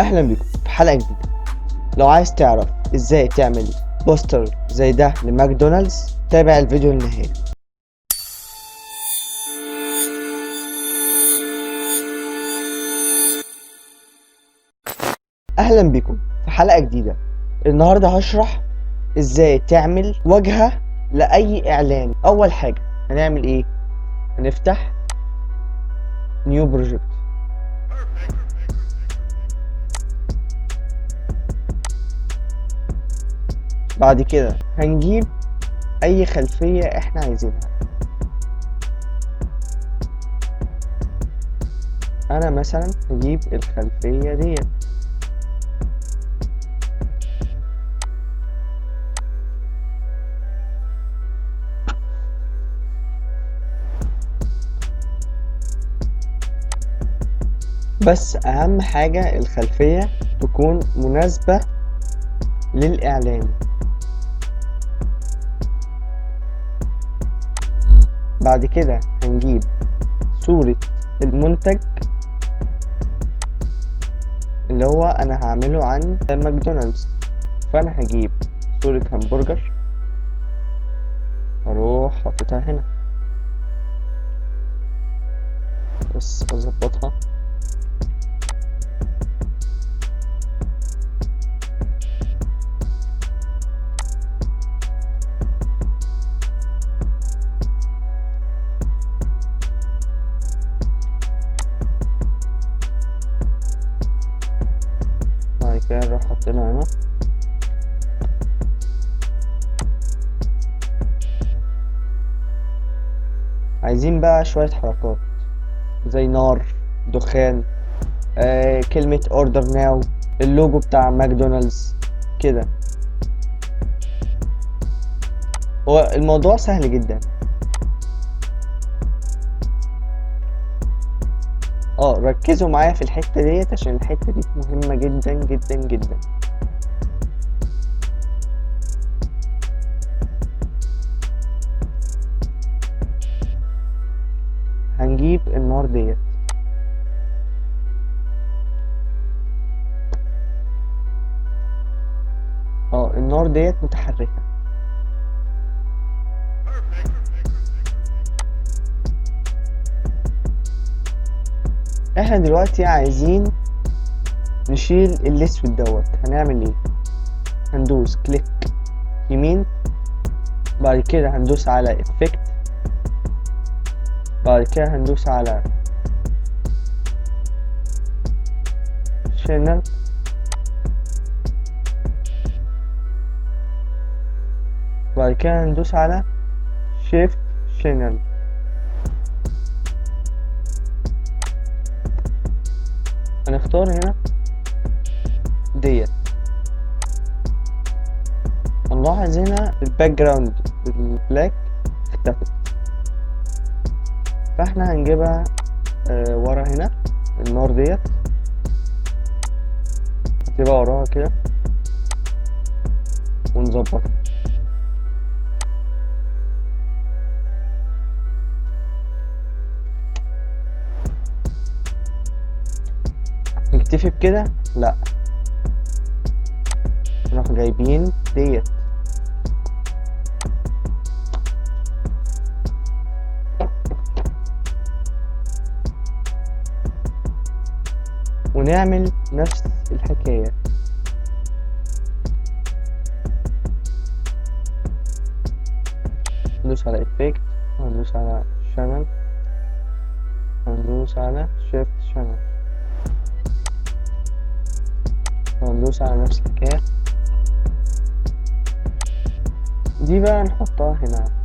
اهلا بكم في حلقة جديدة. لو عايز تعرف ازاي تعمل بوستر زي ده لماكدونالز تابع الفيديو للنهاية. اهلا بكم في حلقة جديدة. النهاردة هشرح ازاي تعمل واجهة لأي اعلان. اول حاجة هنعمل ايه؟ هنفتح نيو بروجكت. بعد كده هنجيب اي خلفية احنا عايزينها. انا مثلا هجيب الخلفية ديت. بس اهم حاجة الخلفية تكون مناسبة للاعلان. بعد كده هنجيب صورة المنتج اللي هو انا هعمله عن ماكدونالز، فانا هجيب صورة همبرجر اروح حاططها هنا، بس اظبطها. بعد كده نروح حاطينها هنا. عايزين بقى شوية حركات زي نار، دخان، كلمة اوردر ناو، اللوجو بتاع ماكدونالدز كده. هو الموضوع سهل جدا. ركزوا معايا في الحتة ديت عشان الحتة دي مهمة جدا جدا جدا. هنجيب النار ديت، النار ديت متحركة. احنا دلوقتي عايزين نشيل الاسود دوت. هنعمل ايه؟ هندوس كليك يمين، بعد كده هندوس على افيكت، بعد كده هندوس على شانل، بعد كده هندوس على شيفت شانل. هنختار هنا ديت. هنلاحظ هنا الباك جراوند البلاك اختفت، فاحنا هنجيبها ورا هنا. النار ديت هتبقى وراها كده ونظبطها. نكتفي بكده؟ لا، نروح جايبين ديت ونعمل نفس الحكاية. ندوس على افكت، وندوس على شانل، وندوس على شيفت شانل، وندوس على نفس الحكاية دي بقى نحطها هنا.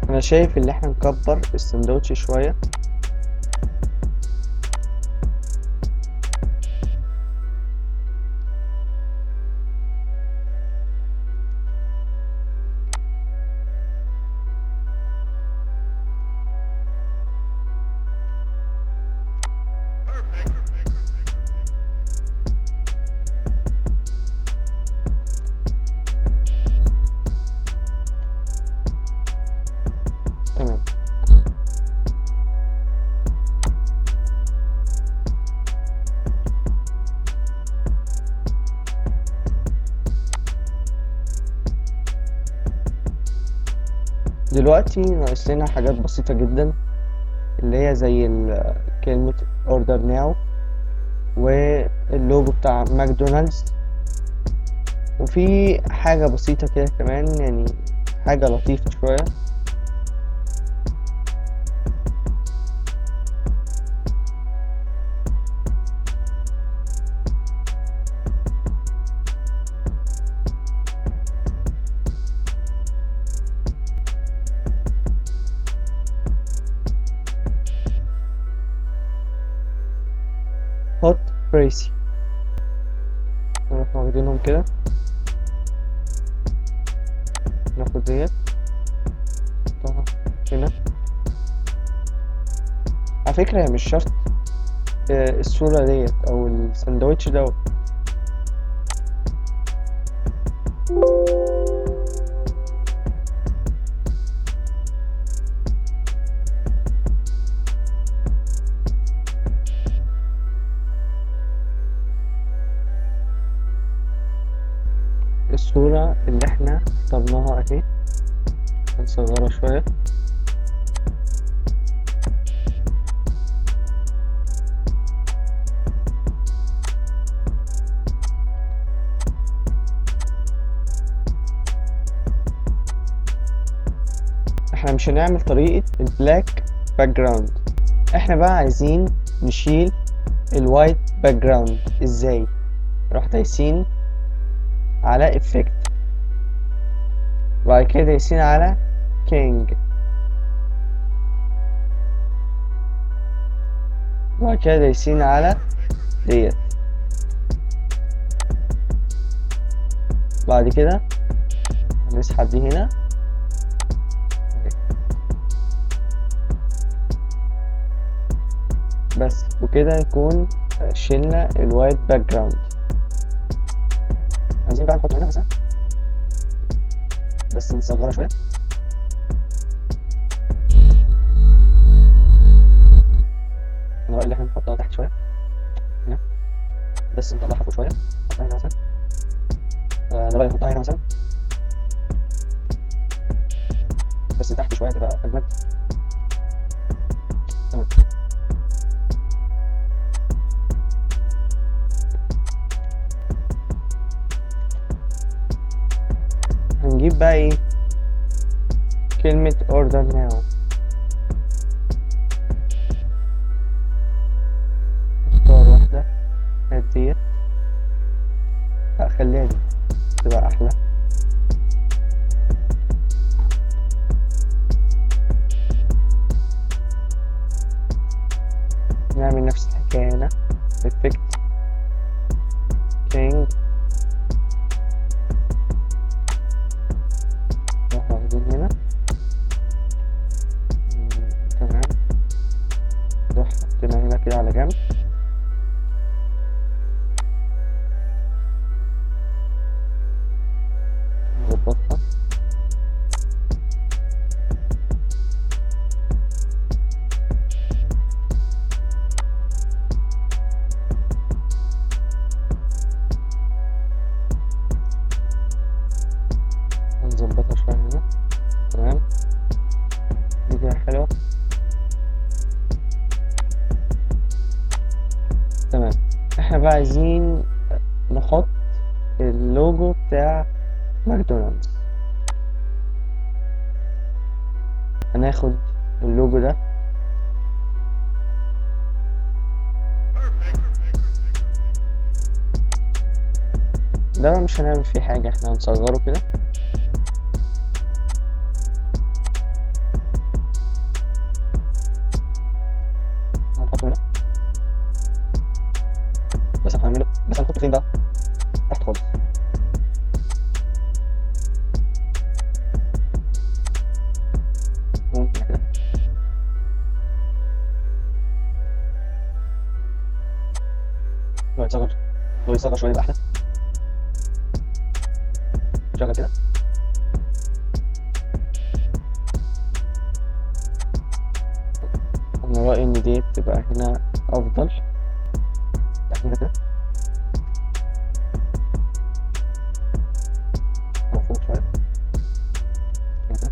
انا شايف ان احنا نكبر السندوتش شوية. دلوقتي ناقص لنا حاجات بسيطة جدا، اللي هي زي كلمة order now واللوجو بتاع ماكدونالدز، وفي حاجة بسيطة كده كمان، يعني حاجة لطيفة شوية. hot بريسي، نروح واخدينهم كده، ناخد ديت نحطها هنا. على فكرة هي مش شرط الصورة ديت أو السندوتش دوت. الصورة اللي احنا اخترناها اهي، هنصغرها شوية. احنا مش هنعمل طريقة البلاك باك جراوند، احنا بقى عايزين نشيل الوايت باك جراوند. ازاي؟ نروح دايسين على افكت، وبعد كده دايسين على كينج، وبعد كده دايسين على ديت. بعد كده هنسحب دي هنا بس، وكده يكون شلنا الوايت باك جراوند. عايزين بقى نحط هنا مثلا، بس نصغرها شويه. الورق اللي احنا نحطها تحت شويه هنا، بس نطلعها فوق شويه، نحطها هنا مثلا. نبقى نحطها هنا مثلا، بس تحت شويه تبقى اجمد. تمام. هنجيب بقى ايه كلمة order now، نختار واحدة ديت، لا خليها دي تبقى احلى. نعمل نفس الحكاية هنا، effact king، نروح واخدين هنا. تمام، نروح حطينا هنا كده على جنب. نظبطها، نظبطها شوية هنا. تمام، دي كده حلوة. تمام، احنا بقى عايزين نحط اللوجو بتاع ماكدونالدز. هناخد اللوجو ده، ده بقى مش هنعمل فيه حاجة، احنا هنصغره كده. هنحطه هنا، بس هنعمله، بس هنحطه فين بقى؟ تحت خالص. ممكن كده. لو يصغر شوية يبقى أحلى. شغل كده. أنا رأيي إن دي تبقى هنا أفضل، تحت كده أو فوق شوية كده.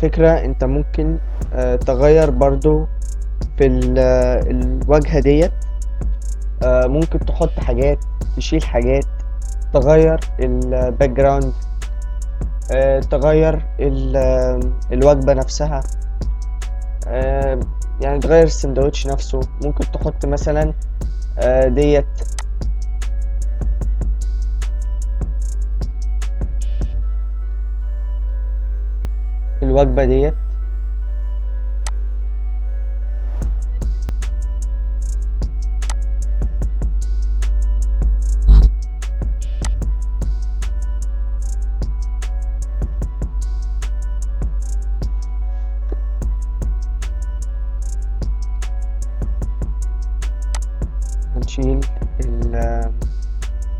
فكرة انت ممكن تغير برضو في الواجهة ديت. ممكن تحط حاجات، تشيل حاجات، تغير الباك جراوند، تغير الوجبة نفسها، يعني تغير السندوتش نفسه. ممكن تحط مثلا ديت الوجبة ديت هنشيل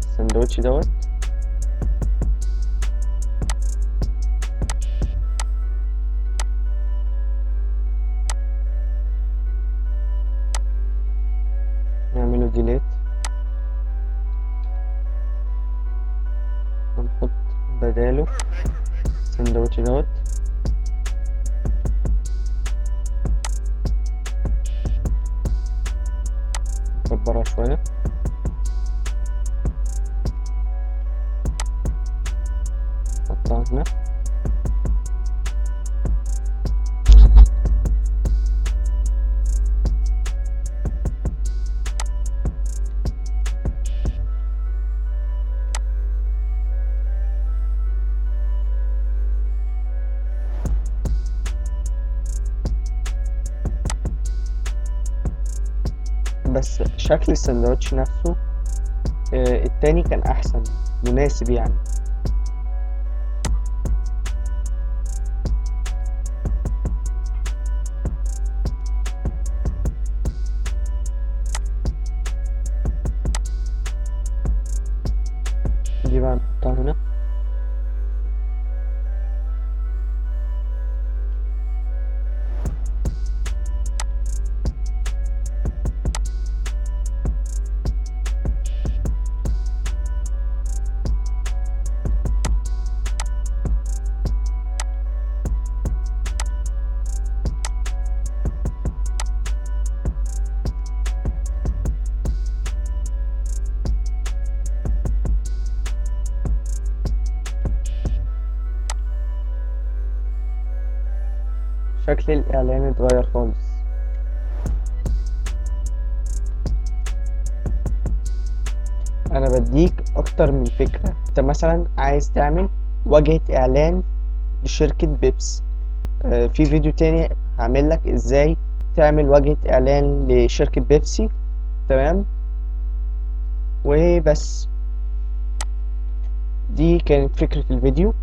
السندوتش دوت، نعمله ديليت، ونحط بداله السندوتش دوت. نكبرها شوية، نحطها هنا. بس شكل السندوتش نفسه التاني كان احسن، مناسب يعني. دي بقى نحطها هنا. شكل الاعلان اتغير خالص. انا بديك اكتر من فكرة. انت مثلا عايز تعمل واجهة اعلان لشركة بيبس، في فيديو تاني هعمل لك ازاي تعمل واجهة اعلان لشركة بيبسي. تمام، وبس. دي كانت فكرة الفيديو.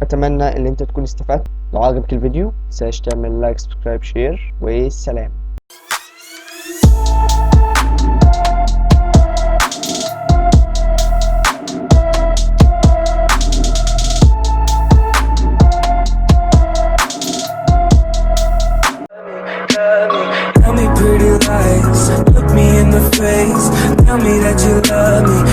اتمنى ان انت تكون استفدت. لو عجبك الفيديو متنساش تعمل لايك، سبسكرايب، شير، والسلام. Tell me pretty lies, look me in the face, tell me that you love me.